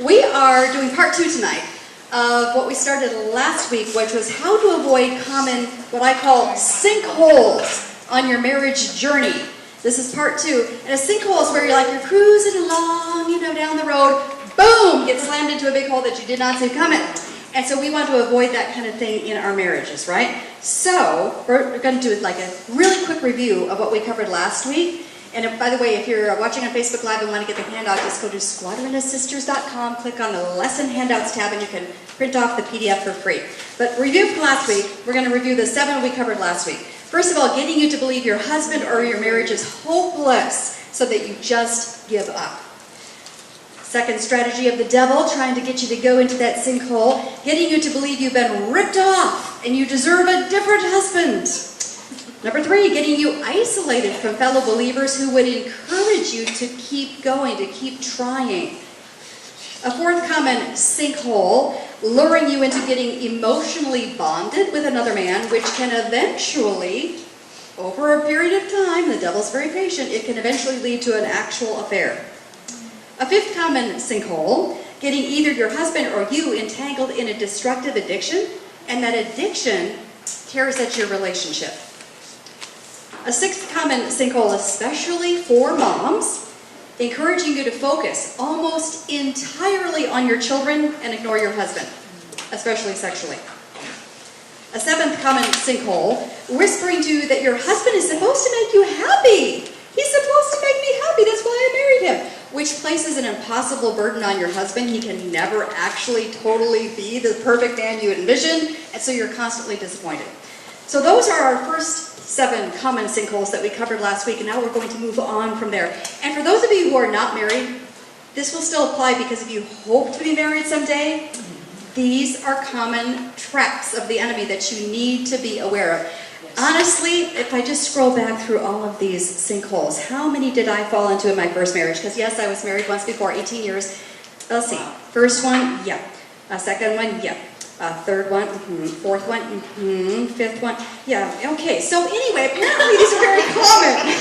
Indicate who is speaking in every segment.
Speaker 1: We are doing part 2 tonight of what we started last week, which was how to avoid common, what I call sinkholes on your marriage journey. This is part 2. And a sinkhole is where you're cruising along, down the road, boom, get slammed into a big hole that you did not see coming. And so we want to avoid that kind of thing in our marriages, right? So we're going to do a really quick review of what we covered last week. And by the way, if you're watching on Facebook Live and want to get the handout, just go to squadronofsisters.com, click on the Lesson Handouts tab, and you can print off the PDF for free. But review from last week, we're going to review the 7 we covered last week. First of all, getting you to believe your husband or your marriage is hopeless so that you just give up. Second strategy of the devil, trying to get you to go into that sinkhole, getting you to believe you've been ripped off and you deserve a different husband. Number 3, getting you isolated from fellow believers who would encourage you to keep going, to keep trying. A 4th common sinkhole, luring you into getting emotionally bonded with another man, which can eventually, over a period of time, the devil's very patient, it can eventually lead to an actual affair. A 5th common sinkhole, getting either your husband or you entangled in a destructive addiction, and that addiction tears at your relationship. A 6th common sinkhole, especially for moms, encouraging you to focus almost entirely on your children and ignore your husband, especially sexually. A 7th common sinkhole, whispering to you that your husband is supposed to make you happy. He's supposed to make me happy, that's why I married him. Which places an impossible burden on your husband. He can never actually totally be the perfect man you envisioned, and so you're constantly disappointed. So those are our first 7 common sinkholes that we covered last week, and now we're going to move on from there. And for those of you who are not married, this will still apply, because if you hope to be married someday, these are common traps of the enemy that you need to be aware of. Honestly, if I just scroll back through all of these sinkholes, how many did I fall into in my first marriage? Because yes, I was married once before, 18 years. Let's see. First one, yeah. Second one, yeah. Third one, fourth one, 5th one, yeah. Okay, so anyway, apparently these are very common.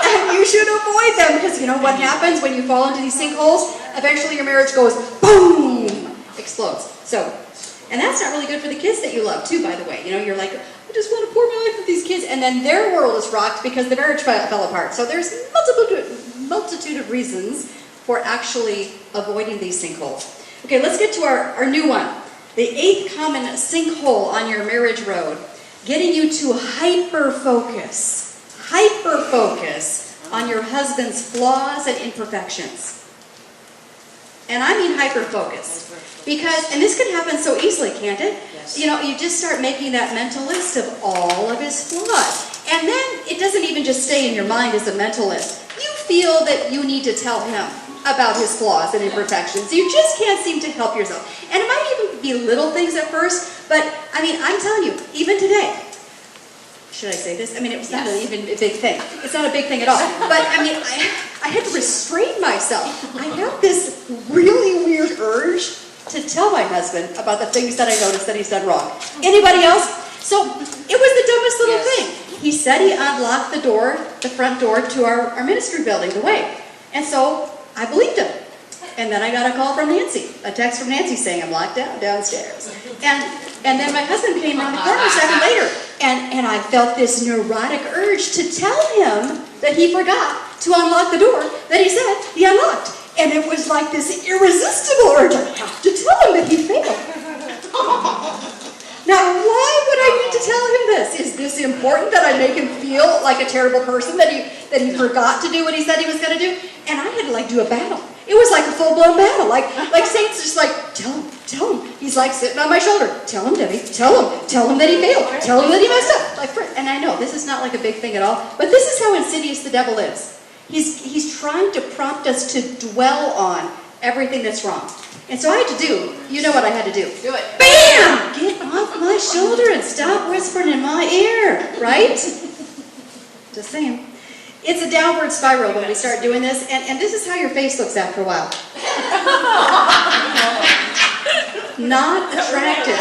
Speaker 1: And you should avoid them, because you know what happens when you fall into these sinkholes? Eventually your marriage goes boom, explodes. So, and that's not really good for the kids that you love too, by the way. You're like, I just want to pour my life with these kids, and then their world is rocked because the marriage fell apart. So there's multitude of reasons for actually avoiding these sinkholes. Okay, let's get to our new one. The 8th common sinkhole on your marriage road, getting you to hyper-focus on your husband's flaws and imperfections. And I mean hyper-focus. Because, and this can happen so easily, can't it? Yes. You just start making that mental list of all of his flaws. And then it doesn't even just stay in your mind as a mental list. You feel that you need to tell him about his flaws and imperfections. You just can't seem to help yourself. And it might even be little things at first, but I'm telling you, even today, should I say this? It's not even a big thing. It's not a big thing at all. But I had to restrain myself. I have this really weird urge to tell my husband about the things that I noticed that he's done wrong. Anybody else? So it was the dumbest little thing. He said he unlocked the front door to our ministry building, the way. And so I believed him. And then I got a call from Nancy, a text from Nancy saying I'm locked downstairs. And then my husband came around the corner a second later, and I felt this neurotic urge to tell him that he forgot to unlock the door that he said he unlocked. And it was like this irresistible urge. I have to tell him that he failed. Now, why would I need to tell him this? Is this important that I make him feel like a terrible person, that he forgot to do what he said he was going to do? And I had to do a battle. It was like a full-blown battle. Like Saint's just tell him. He's sitting on my shoulder. Tell him, Debbie. Tell him that he failed. Tell him that he messed up. And I know this is not a big thing at all, but this is how insidious the devil is. He's trying to prompt us to dwell on everything that's wrong. And so I had to do, you know what I had to do.
Speaker 2: Do it.
Speaker 1: Bam! Get off my shoulder and stop whispering in my ear, right? Just saying. It's a downward spiral when we start doing this, and this is how your face looks after a while. Not attractive.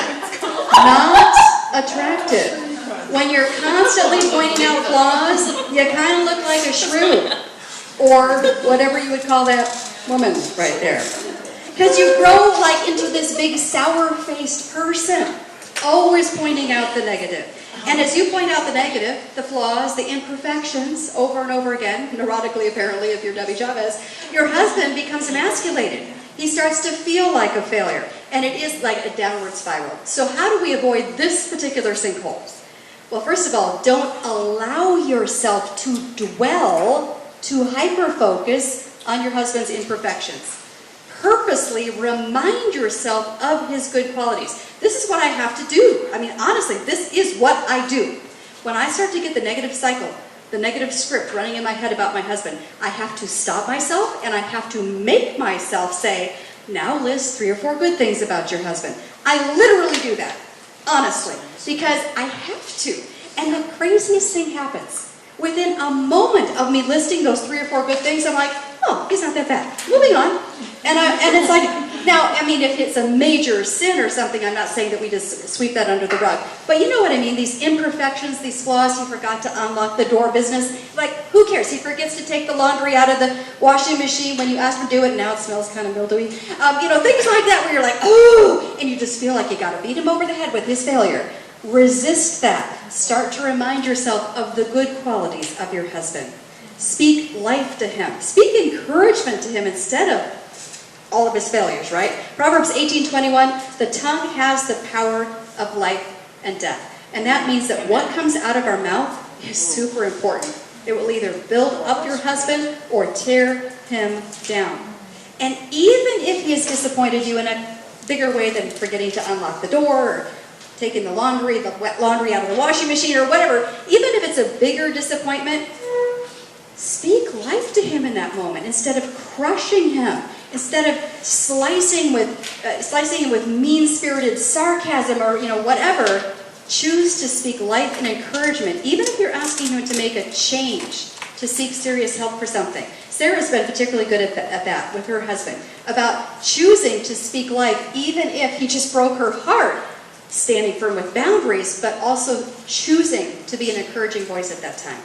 Speaker 1: Not attractive. When you're constantly pointing out flaws, you kind of look like a shrew. Or whatever you would call that woman right there. Because you grow like into this big sour-faced person, always pointing out the negative. And as you point out the negative, the flaws, the imperfections, over and over again, neurotically apparently if you're Debbie Chavez, your husband becomes emasculated. He starts to feel like a failure. And it is like a downward spiral. So how do we avoid this particular sinkhole? Well, first of all, don't allow yourself to dwell, to hyper-focus on your husband's imperfections. Purposely remind yourself of his good qualities. This is what I have to do. I mean, honestly, this is what I do. When I start to get the negative cycle, the negative script running in my head about my husband, I have to stop myself and I have to make myself say, now list 3 or 4 good things about your husband. I literally do that, honestly, because I have to. And the craziest thing happens. Within a moment of me listing those 3 or 4 good things, I'm like, oh, he's not that bad. Moving on. And it's like, now, I mean, if it's a major sin or something, I'm not saying that we just sweep that under the rug. But you know what I mean, these imperfections, these flaws, he forgot to unlock the door business. Like, who cares? He forgets to take the laundry out of the washing machine when you ask him to do it, and now it smells kind of mildewy. You know, things like that where you're like, oh, and you just feel like you got to beat him over the head with his failure. Resist that. Start to remind yourself of the good qualities of your husband. Speak life to him. Speak encouragement to him instead of all of his failures, right? Proverbs 18:21, the tongue has the power of life and death. And that means that what comes out of our mouth is super important. It will either build up your husband or tear him down. And even if he has disappointed you in a bigger way than forgetting to unlock the door or taking the wet laundry out of the washing machine or whatever, even if it's a bigger disappointment, speak life to him in that moment instead of crushing him, instead of slicing him with mean-spirited sarcasm or whatever. Choose to speak life and encouragement, even if you're asking him to make a change, to seek serious help for something. Sarah's been particularly good at that with her husband, about choosing to speak life even if he just broke her heart, standing firm with boundaries, but also choosing to be an encouraging voice at that time.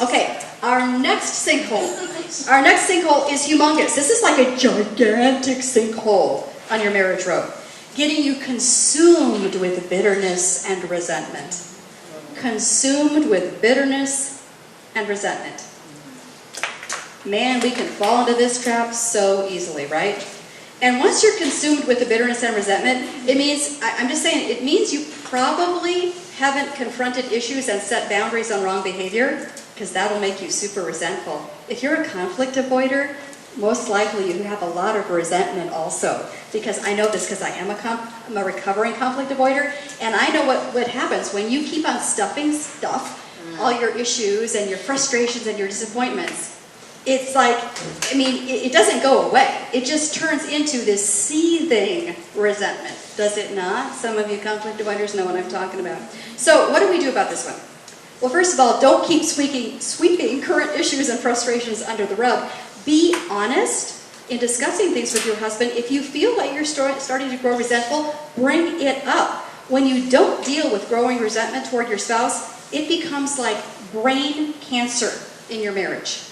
Speaker 1: Okay, our next sinkhole. Our next sinkhole is humongous. This is like a gigantic sinkhole on your marriage road. Getting you consumed with bitterness and resentment. Consumed with bitterness and resentment. Man, we can fall into this trap so easily, right? And once you're consumed with the bitterness and resentment, it means, I'm just saying, it means you probably haven't confronted issues and set boundaries on wrong behavior, because that'll make you super resentful. If you're a conflict avoider, most likely you have a lot of resentment also. Because I know this because I'm a recovering conflict avoider, and I know what happens when you keep on stuffing stuff, all your issues and your frustrations and your disappointments. It's like, I mean, it doesn't go away. It just turns into this seething resentment. Does it not? Some of you conflict avoiders know what I'm talking about. So what do we do about this one? Well, first of all, don't keep sweeping current issues and frustrations under the rug. Be honest in discussing things with your husband. If you feel like you're starting to grow resentful, bring it up. When you don't deal with growing resentment toward your spouse, it becomes like brain cancer in your marriage.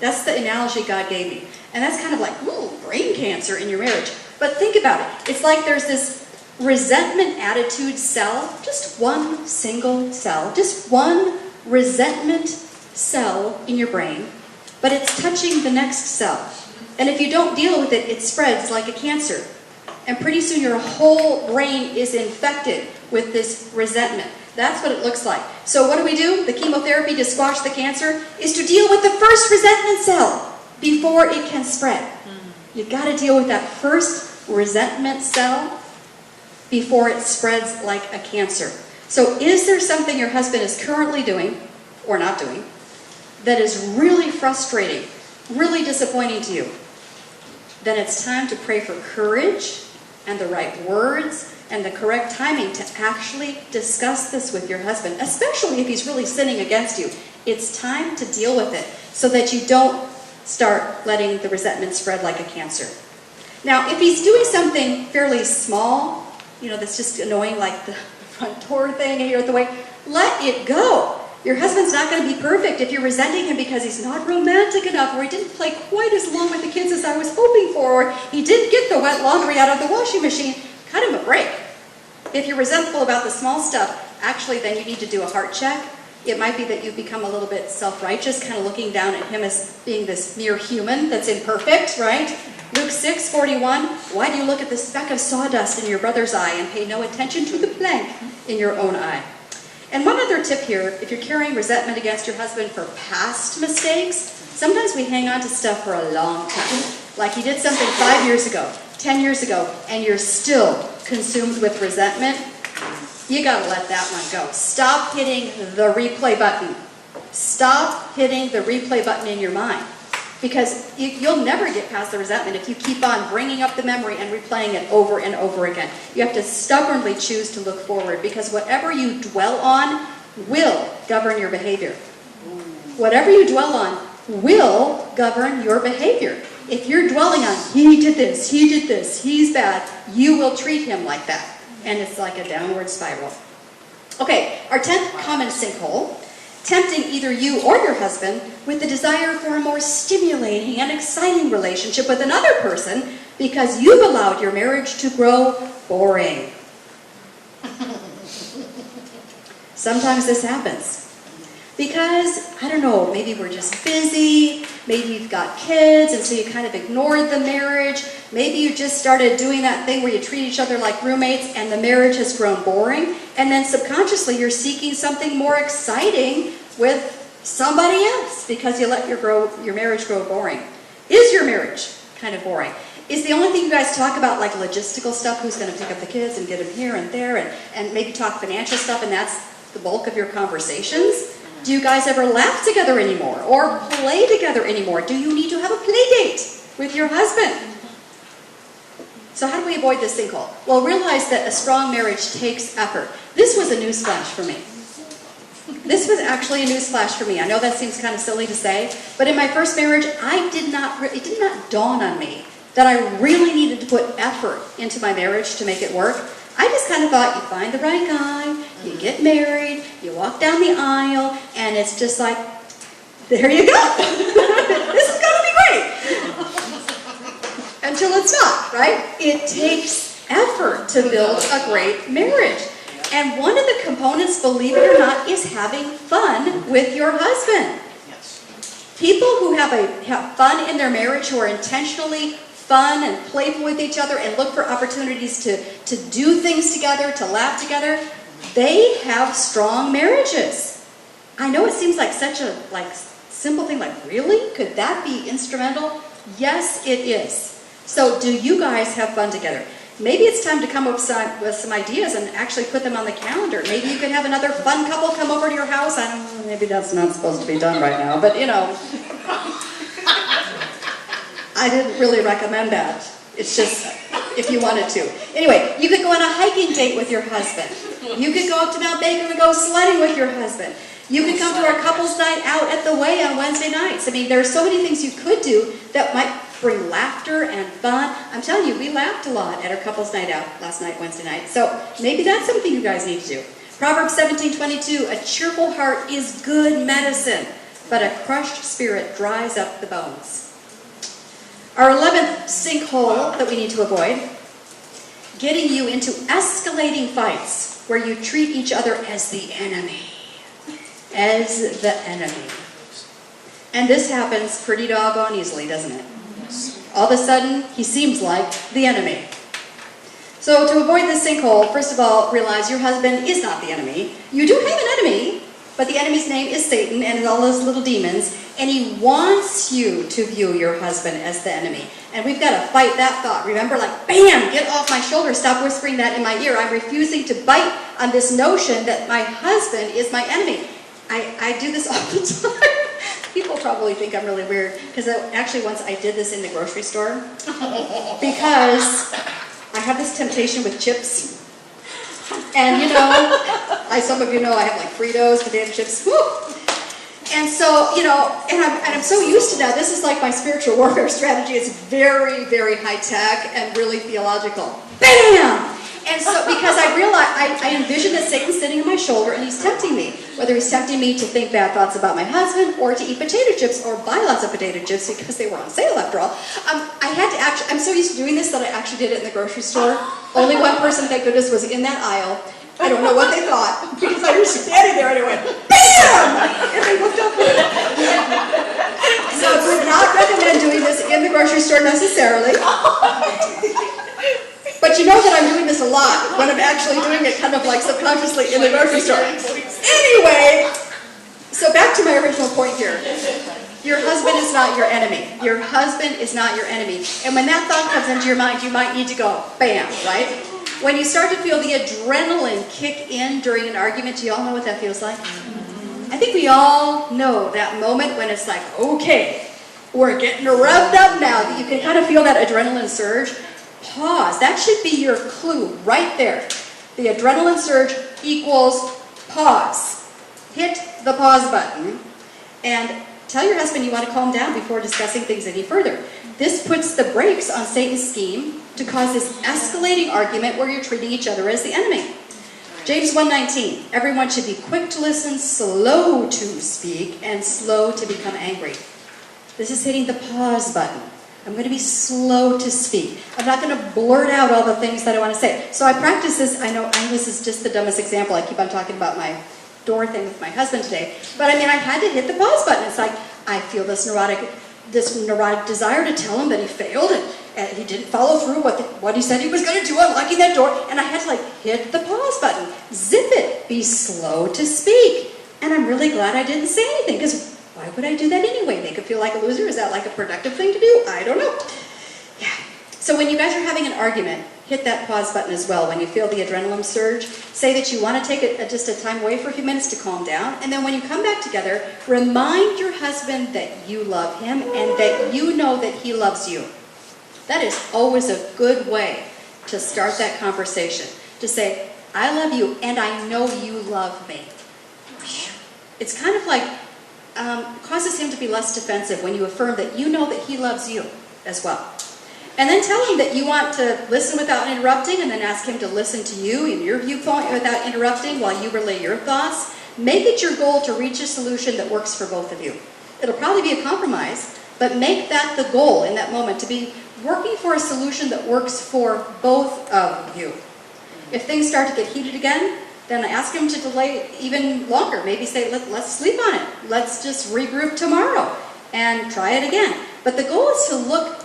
Speaker 1: That's the analogy God gave me. And that's kind of like, ooh, brain cancer in your marriage. But think about it. It's like there's this resentment attitude cell, just one single cell, just one resentment cell in your brain, but it's touching the next cell. And if you don't deal with it, it spreads like a cancer. And pretty soon your whole brain is infected with this resentment. That's what it looks like. So what do? The chemotherapy to squash the cancer is to deal with the first resentment cell before it can spread. You've got to deal with that first resentment cell before it spreads like a cancer. So is there something your husband is currently doing, or not doing, that is really frustrating, really disappointing to you? Then it's time to pray for courage and the right words and the correct timing to actually discuss this with your husband, especially if he's really sinning against you. It's time to deal with it so that you don't start letting the resentment spread like a cancer. Now, if he's doing something fairly small, that's just annoying, like the front door thing here at the way, let it go. Your husband's not going to be perfect if you're resenting him because he's not romantic enough, or he didn't play quite as long with the kids as I was hoping for, or he didn't get the wet laundry out of the washing machine. Cut him a break. If you're resentful about the small stuff, actually then you need to do a heart check. It might be that you've become a little bit self-righteous, kind of looking down at him as being this mere human that's imperfect, right? Luke 6:41, why do you look at the speck of sawdust in your brother's eye and pay no attention to the plank in your own eye? And one other tip here, if you're carrying resentment against your husband for past mistakes, sometimes we hang on to stuff for a long time. Like he did something 5 years ago, 10 years ago, and you're still consumed with resentment. You gotta let that one go. Stop hitting the replay button. Stop hitting the replay button in your mind. Because you'll never get past the resentment if you keep on bringing up the memory and replaying it over and over again. You have to stubbornly choose to look forward, because whatever you dwell on will govern your behavior. Whatever you dwell on will govern your behavior. If you're dwelling on, he did this, he's bad, you will treat him like that. And it's like a downward spiral. Okay, our 10th common sinkhole. Tempting either you or your husband with the desire for a more stimulating and exciting relationship with another person because you've allowed your marriage to grow boring. Sometimes this happens because, I don't know, maybe we're just busy, maybe you've got kids and so you kind of ignored the marriage, maybe you just started doing that thing where you treat each other like roommates and the marriage has grown boring, and then subconsciously you're seeking something more exciting with somebody else because you let your marriage grow boring. Is your marriage kind of boring? Is the only thing you guys talk about like logistical stuff, who's going to pick up the kids and get them here and there, and maybe talk financial stuff, and that's the bulk of your conversations? Do you guys ever laugh together anymore or play together anymore? Do you need to have a play date with your husband? So how do we avoid this sinkhole? Well, realize that a strong marriage takes effort. This was a newsflash for me. This was actually a newsflash for me. I know that seems kind of silly to say, but in my first marriage, it did not dawn on me that I really needed to put effort into my marriage to make it work. I just kind of thought you find the right guy, you get married, you walk down the aisle, and it's just like, there you go. This is going to be great. Until it's not, right? It takes effort to build a great marriage. And one of the components, believe it or not, is having fun with your husband. People who have fun in their marriage, who are intentionally fun and playful with each other and look for opportunities to do things together, to laugh together, they have strong marriages. I know it seems like such a simple thing, like really? Could that be instrumental? Yes, it is. So do you guys have fun together? Maybe it's time to come up with some ideas and actually put them on the calendar. Maybe you could have another fun couple come over to your house. I don't know, maybe that's not supposed to be done right now, but you know. I didn't really recommend that. It's just if you wanted to. Anyway, you could go on a hiking date with your husband. You could go up to Mount Baker and go sledding with your husband. You could come to our couples night out at the Way on Wednesday nights. I mean, there are so many things you could do that might bring laughter and fun. I'm telling you, we laughed a lot at our couples night out last night, Wednesday night. So maybe that's something you guys need to do. Proverbs 17:22, a cheerful heart is good medicine, but a crushed spirit dries up the bones. Our 11th sinkhole that we need to avoid, getting you into escalating fights where you treat each other as the enemy. As the enemy. And this happens pretty doggone easily, doesn't it? All of a sudden, he seems like the enemy. So to avoid this sinkhole, first of all, realize your husband is not the enemy. You do have an enemy, but the enemy's name is Satan and all those little demons, and he wants you to view your husband as the enemy. And we've got to fight that thought. Remember, like, bam, get off my shoulder, stop whispering that in my ear. I'm refusing to bite on this notion that my husband is my enemy. I do this all the time. People probably think I'm really weird, because actually once I did this in the grocery store, because I have this temptation with chips. And you know, some of you know I have like Fritos, potato chips, woo! And so, you know, and I'm so used to that. This is like my spiritual warfare strategy. It's very, very high tech and really theological. Bam! And so, because I realized, I envisioned that Satan's sitting on my shoulder and he's tempting me. Whether he's tempting me to think bad thoughts about my husband or to eat potato chips or buy lots of potato chips because they were on sale after all. I had to actually, I'm so used to doing this that I actually did it in the grocery store. Only one person, thank goodness, was in that aisle. I don't know what they thought because I was standing there and it went, BAM! And they looked up at me. So I would not recommend doing this in the grocery store necessarily. But you know that I'm doing this a lot when I'm actually doing it kind of like subconsciously in the grocery store. Anyway, so back to my original point here. Your husband is not your enemy. Your husband is not your enemy. And when that thought comes into your mind, you might need to go, bam, right? When you start to feel the adrenaline kick in during an argument, do you all know what that feels like? I think we all know that moment when it's like, okay, we're getting revved up now. You can kind of feel that adrenaline surge. Pause. That should be your clue right there. The adrenaline surge equals pause. Hit the pause button and tell your husband you want to calm down before discussing things any further. This puts the brakes on Satan's scheme to cause this escalating argument where you're treating each other as the enemy. James 1:19, everyone should be quick to listen, slow to speak, and slow to become angry. This is hitting the pause button. I'm going to be slow to speak. I'm not going to blurt out all the things that I want to say. So I practice this. I know this is just the dumbest example. I keep on talking about my door thing with my husband today. But I mean, I had to hit the pause button. It's like, I feel this neurotic desire to tell him that he failed and he didn't follow through what he said he was going to do on locking that door. And I had to like hit the pause button. Zip it. Be slow to speak. And I'm really glad I didn't say anything because why would I do that anyway? Make him feel like a loser? Is that like a productive thing to do? I don't know. Yeah. So when you guys are having an argument, hit that pause button as well. When you feel the adrenaline surge, say that you want to take just a time away for a few minutes to calm down. And then when you come back together, remind your husband that you love him and that you know that he loves you. That is always a good way to start that conversation. To say, I love you and I know you love me. It's kind of like, causes him to be less defensive when you affirm that you know that he loves you as well. And then tell him that you want to listen without interrupting and then ask him to listen to you and your viewpoint without interrupting while you relay your thoughts. Make it your goal to reach a solution that works for both of you. It'll probably be a compromise, but make that the goal in that moment, to be working for a solution that works for both of you. If things start to get heated again, then ask him to delay even longer. Maybe say, let's sleep on it. Let's just regroup tomorrow and try it again. But the goal is to look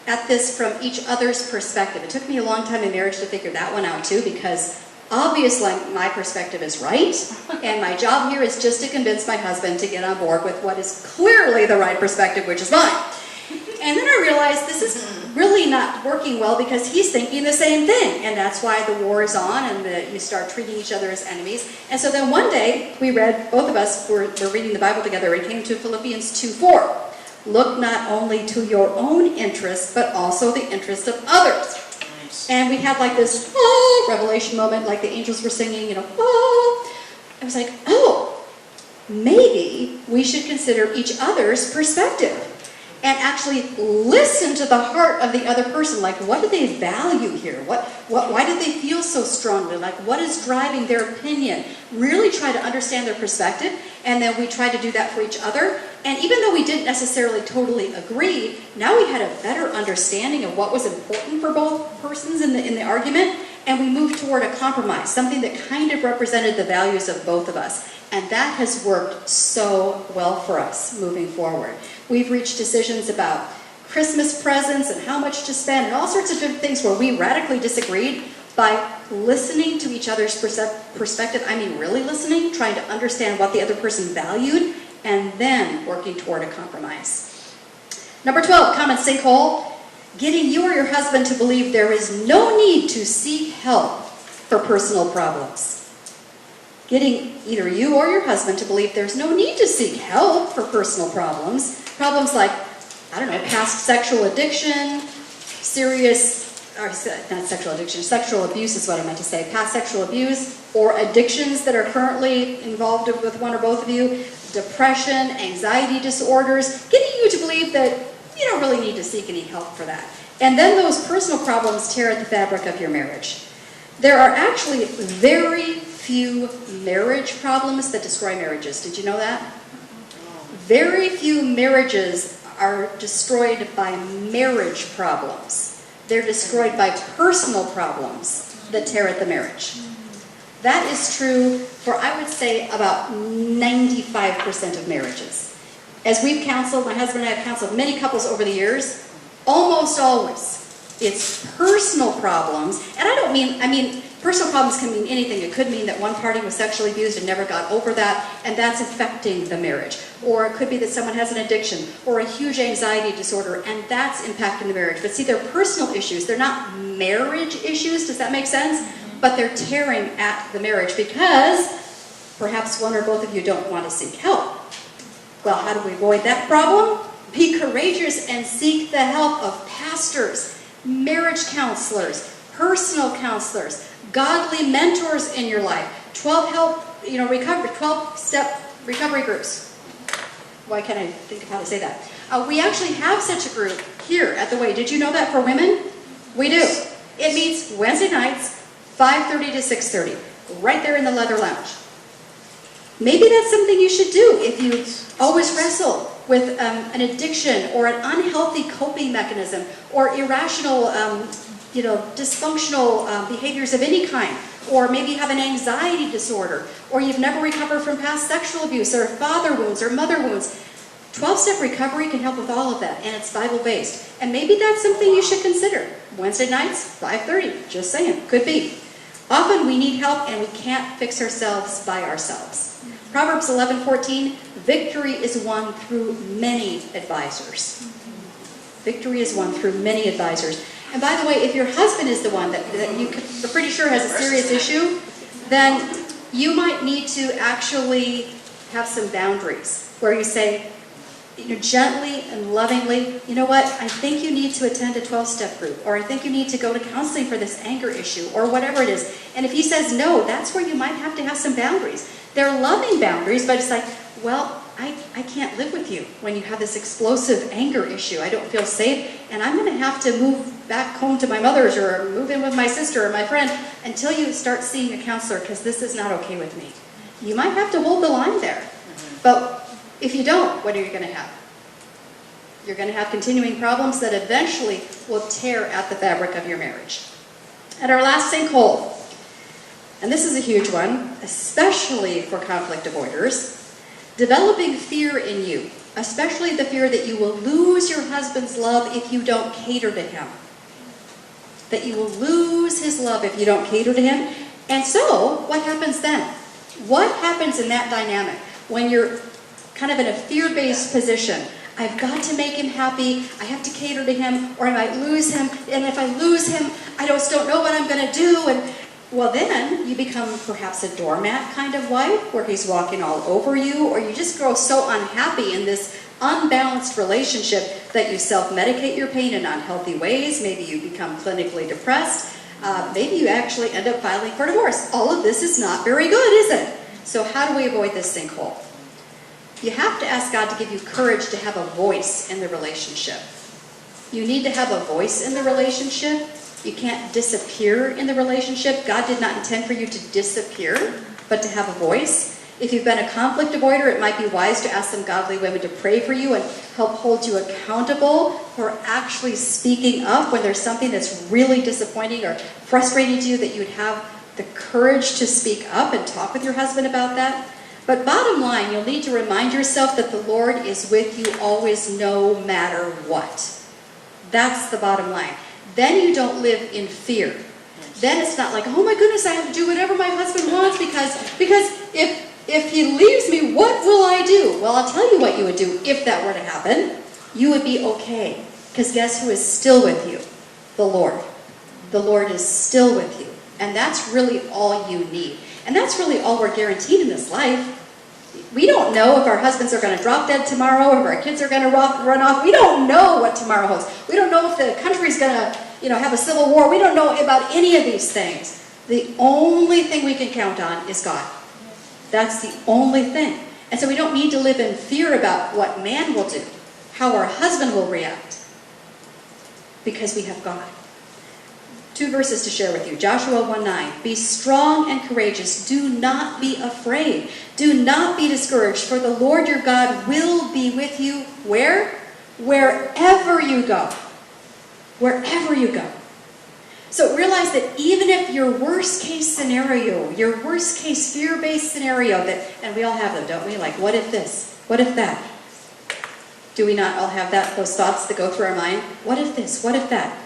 Speaker 1: at this from each other's perspective. It took me a long time in marriage to figure that one out too, because obviously my perspective is right, and my job here is just to convince my husband to get on board with what is clearly the right perspective, which is mine. And then I realized this is really not working well because he's thinking the same thing. And that's why the war is on and you start treating each other as enemies. And so then one day, we read, both of us were reading the Bible together, and came to Philippians 2:4. Look not only to your own interests, but also the interest of others. Nice. And we had like this revelation moment, like the angels were singing, I was like, oh, maybe we should consider each other's perspective. And actually listen to the heart of the other person. Like, what do they value here? Why do they feel so strongly? Like, what is driving their opinion? Really try to understand their perspective. And then we try to do that for each other. And even though we didn't necessarily totally agree, now we had a better understanding of what was important for both persons in the argument. And we moved toward a compromise, something that kind of represented the values of both of us. And that has worked so well for us moving forward. We've reached decisions about Christmas presents and how much to spend and all sorts of different things where we radically disagreed by listening to each other's perspective. I mean, really listening, trying to understand what the other person valued, and then working toward a compromise. Number 12, common sinkhole. Getting you or your husband to believe there is no need to seek help for personal problems. Getting either you or your husband to believe there's no need to seek help for personal problems. Problems like, I don't know, past sexual addiction, not sexual addiction, sexual abuse is what I meant to say. Past sexual abuse or addictions that are currently involved with one or both of you, depression, anxiety disorders, getting you to believe that you don't really need to seek any help for that. And then those personal problems tear at the fabric of your marriage. There are actually very few marriage problems that destroy marriages. Did you know that? Very few marriages are destroyed by marriage problems. They're destroyed by personal problems that tear at the marriage. That is true for, I would say, about 95% of marriages. As we've counseled, my husband and I have counseled many couples over the years, almost always it's personal problems. And I mean, personal problems can mean anything. It could mean that one party was sexually abused and never got over that, and that's affecting the marriage. Or it could be that someone has an addiction or a huge anxiety disorder, and that's impacting the marriage. But see, they're personal issues. They're not marriage issues. Does that make sense? But they're tearing at the marriage because perhaps one or both of you don't want to seek help. Well, how do we avoid that problem? Be courageous and seek the help of pastors, marriage counselors, personal counselors, godly mentors in your life, 12-step recovery groups. Why can't I think of how to say that? We actually have such a group here at the Way. Did you know that for women? We do. It meets Wednesday nights, 5:30 to 6:30, right there in the Leather Lounge. Maybe that's something you should do if you always wrestle with an addiction or an unhealthy coping mechanism or irrational, dysfunctional behaviors of any kind. Or maybe you have an anxiety disorder, or you've never recovered from past sexual abuse or father wounds or mother wounds. 12-step recovery can help with all of that, and it's Bible-based. And maybe that's something you should consider. Wednesday nights, 5:30, just saying, could be. Often we need help and we can't fix ourselves by ourselves. Proverbs 11:14, victory is won through many advisors. Victory is won through many advisors. And by the way, if your husband is the one that you're pretty sure has a serious issue, then you might need to actually have some boundaries where you say, gently and lovingly, you know what, I think you need to attend a 12-step group, or I think you need to go to counseling for this anger issue, or whatever it is. And if he says no, that's where you might have to have some boundaries. They're loving boundaries, but it's like, well, I can't live with you when you have this explosive anger issue. I don't feel safe, and I'm going to have to move back home to my mother's or move in with my sister or my friend until you start seeing a counselor, because this is not okay with me. You might have to hold the line there. But if you don't, what are you going to have? You're going to have continuing problems that eventually will tear at the fabric of your marriage. And our last sinkhole, and this is a huge one, especially for conflict avoiders, developing fear in you, especially the fear that you will lose your husband's love if you don't cater to him. That you will lose his love if you don't cater to him. And so, what happens then? What happens in that dynamic when you're kind of in a fear-based position? I've got to make him happy, I have to cater to him, or I might lose him, and if I lose him, I just don't know what I'm going to do. And well, then you become perhaps a doormat kind of wife, where he's walking all over you, or you just grow so unhappy in this unbalanced relationship that you self-medicate your pain in unhealthy ways. Maybe you become clinically depressed. Maybe you actually end up filing for divorce. All of this is not very good, is it? So how do we avoid this sinkhole? You have to ask God to give you courage to have a voice in the relationship. You need to have a voice in the relationship. You can't disappear in the relationship. God did not intend for you to disappear, but to have a voice. If you've been a conflict avoider, it might be wise to ask some godly women to pray for you and help hold you accountable for actually speaking up when there's something that's really disappointing or frustrating to you, that you'd have the courage to speak up and talk with your husband about that. But bottom line, you'll need to remind yourself that the Lord is with you always, no matter what. That's the bottom line. Then you don't live in fear. Then it's not like, oh my goodness, I have to do whatever my husband wants because if he leaves me, what will I do? Well, I'll tell you what you would do if that were to happen. You would be okay. Because guess who is still with you? The Lord. The Lord is still with you. And that's really all you need. And that's really all we're guaranteed in this life. We don't know if our husbands are going to drop dead tomorrow, or if our kids are going to run off. We don't know what tomorrow holds. We don't know if the country's going to, have a civil war. We don't know about any of these things. The only thing we can count on is God. That's the only thing. And so we don't need to live in fear about what man will do, how our husband will react, because we have God. 2 verses to share with you. Joshua 1:9. Be strong and courageous. Do not be afraid. Do not be discouraged, for the Lord your God will be with you. Where? Wherever you go. Wherever you go. So realize that even if your worst case scenario, your worst case fear-based scenario, and we all have them, don't we? Like, what if this? What if that? Do we not all have those thoughts that go through our mind? What if this? What if that?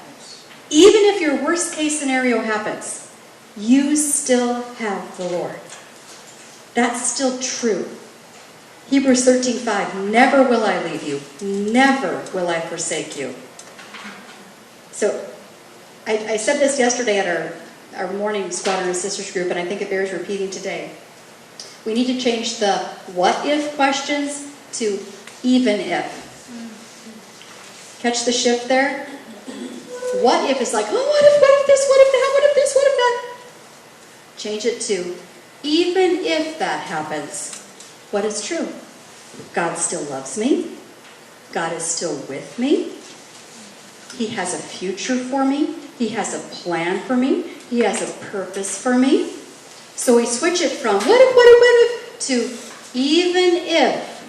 Speaker 1: Even if your worst case scenario happens, you still have the Lord. That's still true. Hebrews 13:5, never will I leave you, never will I forsake you. So, I said this yesterday at our morning Squadron of Sisters group, and I think it bears repeating today. We need to change the what if questions to even if. Catch the shift there? What if is like, oh, what if this, what if that, what if this, what if that? Change it to, even if that happens, what is true? God still loves me. God is still with me. He has a future for me. He has a plan for me. He has a purpose for me. So we switch it from what if, to even if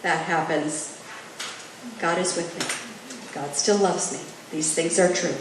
Speaker 1: that happens, God is with me. God still loves me. These things are true.